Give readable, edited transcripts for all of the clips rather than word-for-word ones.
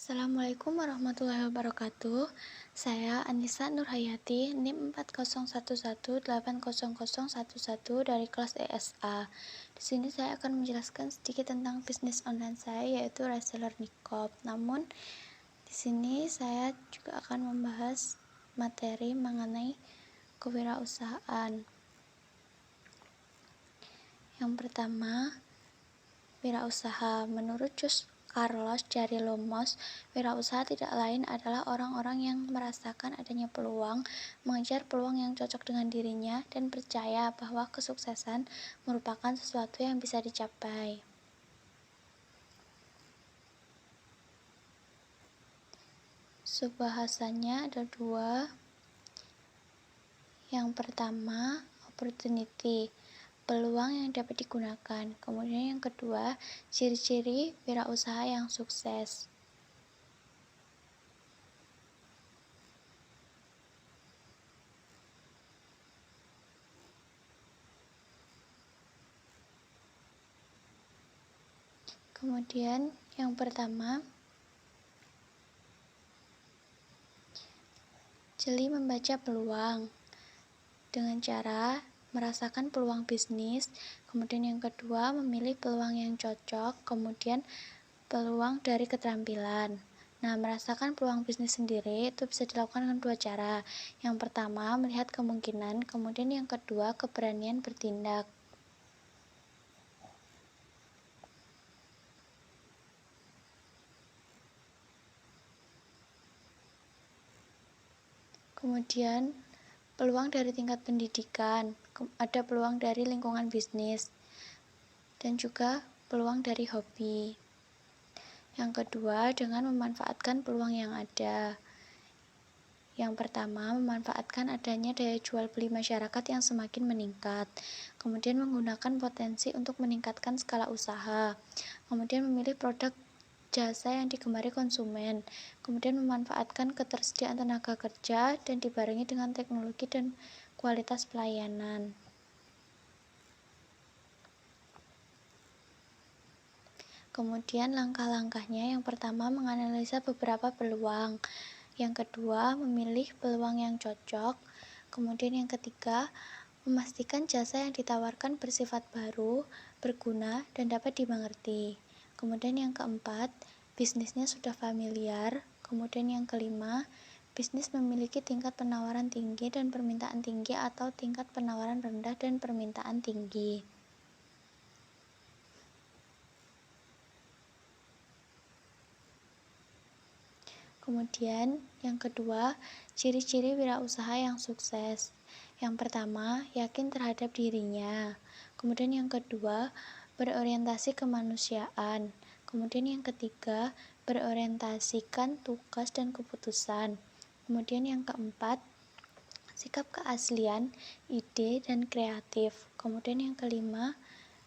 Assalamualaikum warahmatullahi wabarakatuh. Saya Anissa Nurhayati, NIM 40118011 dari kelas ESA. Di sini saya akan menjelaskan sedikit tentang bisnis online saya, yaitu reseller niqab. Namun, di sini saya juga akan membahas materi mengenai kewirausahaan. Yang pertama, wirausaha. Menurut Jus Carlos Jarry-Lomos, wirausaha tidak lain adalah orang-orang yang merasakan adanya peluang, mengejar peluang yang cocok dengan dirinya, dan percaya bahwa kesuksesan merupakan sesuatu yang bisa dicapai. Subbahasannya ada dua. Yang pertama, opportunity, peluang yang dapat digunakan. Kemudian yang kedua, ciri-ciri wirausaha yang sukses. Kemudian yang pertama, jeli membaca peluang dengan cara merasakan peluang bisnis. Kemudian yang kedua, memilih peluang yang cocok. Kemudian peluang dari keterampilan. Nah, merasakan peluang bisnis sendiri itu bisa dilakukan dengan dua cara. Yang pertama, melihat kemungkinan. Kemudian yang kedua, keberanian bertindak. Kemudian peluang dari tingkat pendidikan, ada peluang dari lingkungan bisnis, dan juga peluang dari hobi. Yang kedua, dengan memanfaatkan peluang yang ada. Yang pertama, memanfaatkan adanya daya jual beli masyarakat yang semakin meningkat. Kemudian menggunakan potensi untuk meningkatkan skala usaha. Kemudian memilih produk jasa yang digemari konsumen. Kemudian memanfaatkan ketersediaan tenaga kerja dan dibarengi dengan teknologi dan kualitas pelayanan. Kemudian langkah-langkahnya, yang pertama menganalisa beberapa peluang. Yang kedua, memilih peluang yang cocok. Kemudian yang ketiga, memastikan jasa yang ditawarkan bersifat baru, berguna, dan dapat dimengerti. Kemudian yang keempat, bisnisnya sudah familiar. Kemudian yang kelima, bisnis memiliki tingkat penawaran tinggi dan permintaan tinggi atau tingkat penawaran rendah dan permintaan tinggi. Kemudian yang kedua, ciri-ciri wirausaha yang sukses. Yang pertama, yakin terhadap dirinya. Kemudian yang kedua, berorientasi kemanusiaan. Kemudian yang ketiga, berorientasikan tugas dan keputusan. Kemudian yang keempat, sikap keaslian, ide, dan kreatif. Kemudian yang kelima,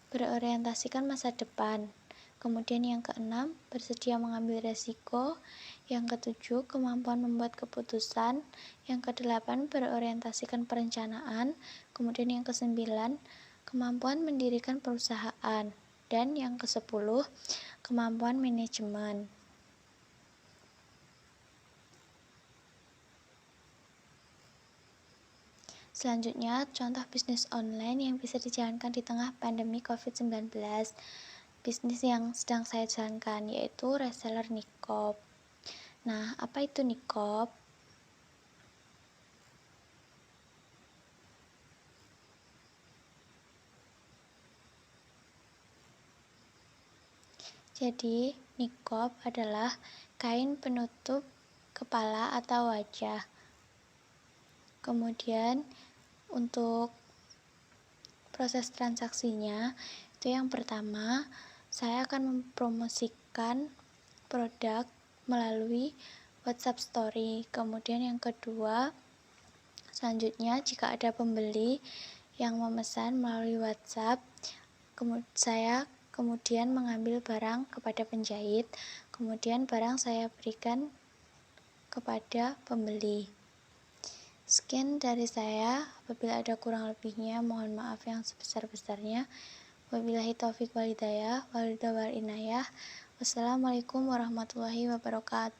berorientasikan masa depan. Kemudian yang keenam, bersedia mengambil resiko. Yang ketujuh, kemampuan membuat keputusan. Yang kedelapan, berorientasikan perencanaan. Kemudian yang kesembilan, kemampuan mendirikan perusahaan. Dan yang kesepuluh, kemampuan manajemen. Selanjutnya, contoh bisnis online yang bisa dijalankan di tengah pandemi COVID-19. Bisnis yang sedang saya jalankan yaitu reseller niqab. Nah, apa itu niqab? Jadi, niqab adalah kain penutup kepala atau wajah. Kemudian, untuk proses transaksinya, itu yang pertama, saya akan mempromosikan produk melalui WhatsApp Story. Kemudian yang kedua, selanjutnya jika ada pembeli yang memesan melalui WhatsApp, saya kemudian mengambil barang kepada penjahit, kemudian barang saya berikan kepada pembeli. Sekian dari saya, apabila ada kurang lebihnya mohon maaf yang sebesar-besarnya. Wabillahi taufiq walhidayah, wal inayah. Wassalamualaikum warahmatullahi wabarakatuh.